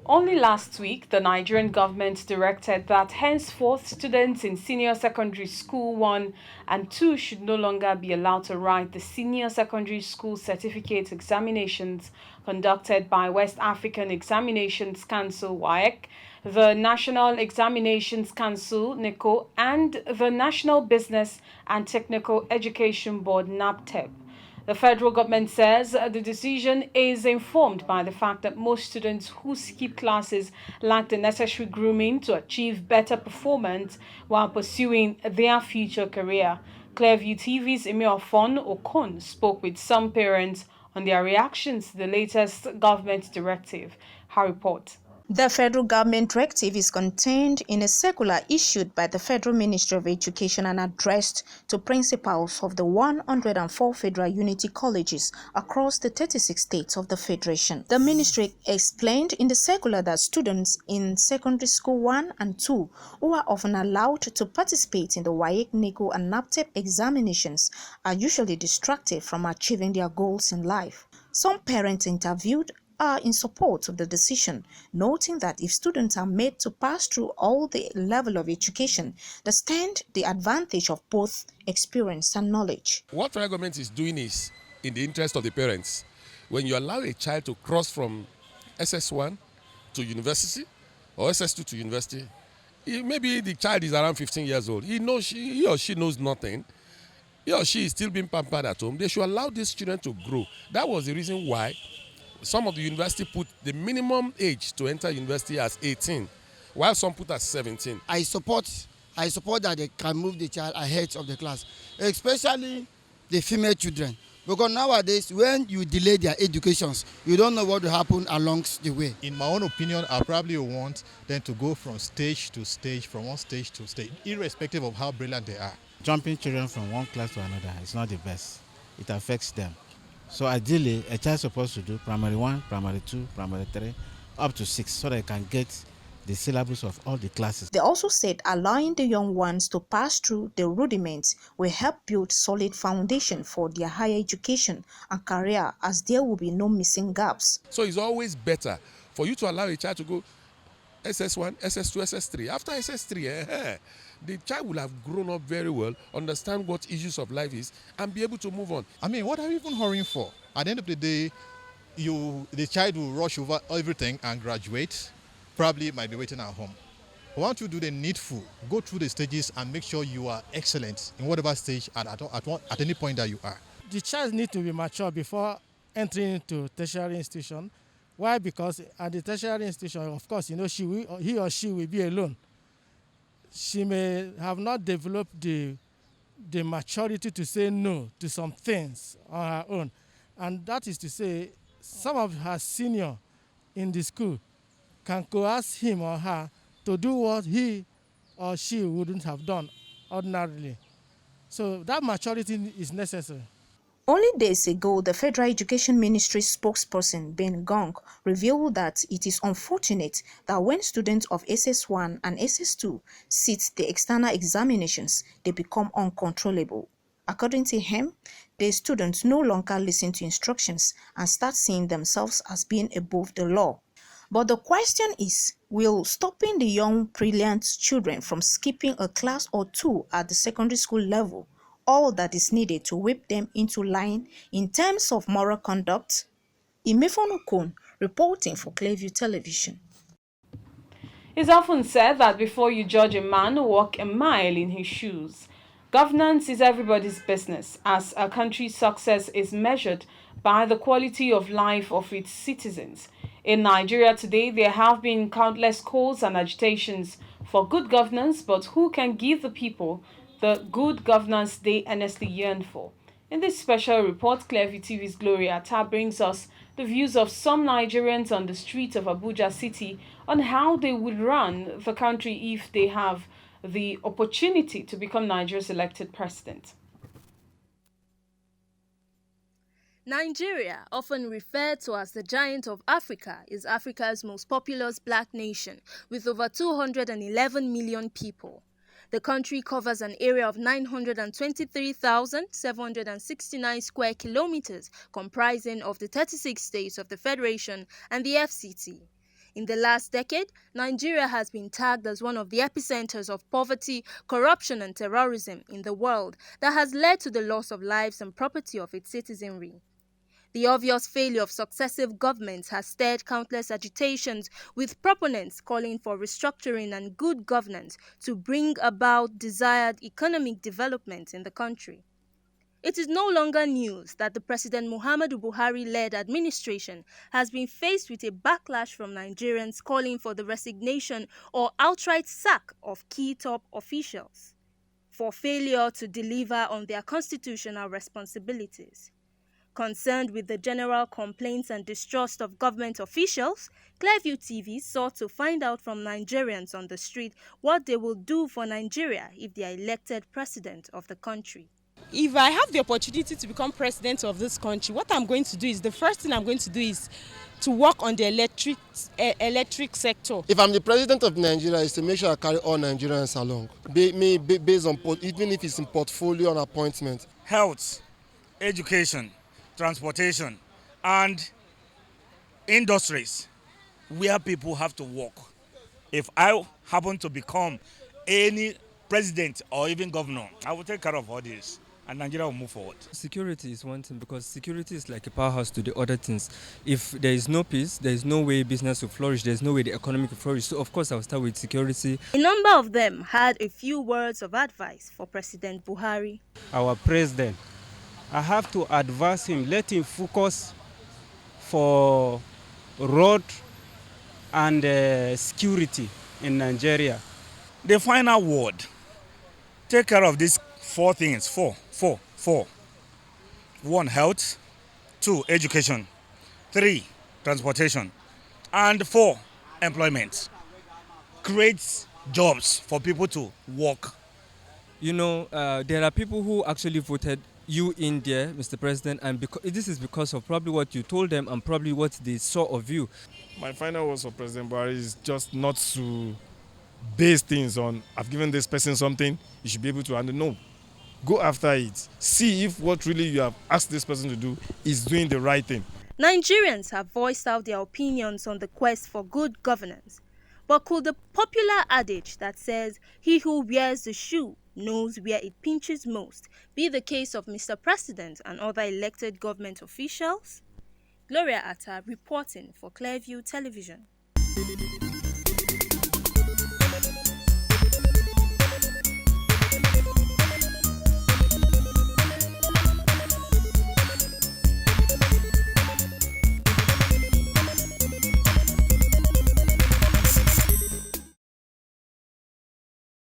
Only last week, the Nigerian government directed that henceforth students in senior secondary school 1 and 2 should no longer be allowed to write the senior secondary school certificate examinations conducted by West African Examinations Council (Waec), the National Examinations Council (Neco), and the National Business and Technical Education Board (Nabteb). The federal government says the decision is informed by the fact that most students who skip classes lack the necessary grooming to achieve better performance while pursuing their future career. Clearview TV's Emiofon Okon spoke with some parents on their reactions to the latest government directive. Her report. The federal government directive is contained in a circular issued by the Federal Ministry of Education and addressed to principals of the 104 federal unity colleges across the 36 states of the Federation. The ministry explained in the circular that students in secondary school 1 and 2 who are often allowed to participate in the Waec, Neco, and Nabteb examinations are usually distracted from achieving their goals in life. Some parents interviewed are in support of the decision, noting that if students are made to pass through all the level of education, they stand the advantage of both experience and knowledge. What federal government is doing is in the interest of the parents. When you allow a child to cross from SS1 to university or SS2 to university, maybe the child is around 15 years old. He or she knows nothing. He or she is still being pampered at home. They should allow these children to grow. That was the reason why some of the university put the minimum age to enter university as 18, while some put as 17. I support that they can move the child ahead of the class, especially the female children. Because nowadays, when you delay their educations, you don't know what will happen along the way. In my own opinion, I probably want them to go from stage to stage, from one stage to stage, irrespective of how brilliant they are. Jumping children from one class to another is not the best. It affects them. So ideally, a child is supposed to do primary 1, primary 2, primary 3, up to 6, so they can get the syllabus of all the classes. They also said allowing the young ones to pass through the rudiments will help build solid foundation for their higher education and career, as there will be no missing gaps. So it's always better for you to allow a child to go SS1, SS2, SS3. After SS3, the child will have grown up very well, understand what issues of life is, and be able to move on. I mean, what are you even hurrying for? At the end of the day, the child will rush over everything and graduate. Probably might be waiting at home. But once you do the needful, go through the stages and make sure you are excellent in whatever stage and at any point that you are. The child needs to be mature before entering into tertiary institution. Why? Because at the tertiary institution, of course, he or she will be alone. She may have not developed the maturity to say no to some things on her own. And that is to say, some of her senior in the school can coerce him or her to do what he or she wouldn't have done ordinarily. So that maturity is necessary. Only days ago, the Federal Education Ministry spokesperson, Ben Gong, revealed that it is unfortunate that when students of SS1 and SS2 sit the external examinations, they become uncontrollable. According to him, the students no longer listen to instructions and start seeing themselves as being above the law. But the question is, will stopping the young, brilliant children from skipping a class or two at the secondary school level all that is needed to whip them into line in terms of moral conduct? Imefon Okon, reporting for Clearview Television. It's often said that before you judge a man, walk a mile in his shoes. Governance is everybody's business, as a country's success is measured by the quality of life of its citizens. In Nigeria today, there have been countless calls and agitations for good governance, but who can give the people the good governance they earnestly yearn for? In this special report, Clearview TV's Gloria Atta brings us the views of some Nigerians on the streets of Abuja City on how they would run the country if they have the opportunity to become Nigeria's elected president. Nigeria, often referred to as the giant of Africa, is Africa's most populous black nation with over 211 million people. The country covers an area of 923,769 square kilometers, comprising of the 36 states of the Federation and the FCT. In the last decade, Nigeria has been tagged as one of the epicenters of poverty, corruption and terrorism in the world that has led to the loss of lives and property of its citizenry. The obvious failure of successive governments has stirred countless agitations, with proponents calling for restructuring and good governance to bring about desired economic development in the country. It is no longer news that the President Muhammadu Buhari-led administration has been faced with a backlash from Nigerians calling for the resignation or outright sack of key top officials for failure to deliver on their constitutional responsibilities. Concerned with the general complaints and distrust of government officials, Clearview TV sought to find out from Nigerians on the street what they will do for Nigeria if they are elected president of the country. If I have the opportunity to become president of this country, what I'm going to do is, the first thing I'm going to do is to work on the electric sector. If I'm the president of Nigeria, it's to make sure I carry all Nigerians along, based on, even if it's in portfolio and appointment. Health, education, transportation, and industries where people have to work. If I happen to become any president or even governor, I will take care of all this, and Nigeria will move forward. Security is one thing, because security is like a powerhouse to the other things. If there is no peace, there is no way business will flourish, there is no way the economy will flourish. So of course I will start with security. A number of them had a few words of advice for President Buhari. Our president, I have to advise him, let him focus for road and security in Nigeria. The final word, take care of these four things. Four. 1, health. 2, education. 3, transportation. And 4, employment. Create jobs for people to work. You know, there are people who actually voted you in there, Mr. President, and this is because of probably what you told them and probably what they saw of you. My final words for President Buhari is just not to base things on, I've given this person something, you should be able to handle. No. Go after it. See if what really you have asked this person to do is doing the right thing. Nigerians have voiced out their opinions on the quest for good governance. But could the popular adage that says, "He who wears the shoe knows where it pinches most," be the case of Mr. President and other elected government officials? Gloria Atta reporting for Clearview Television.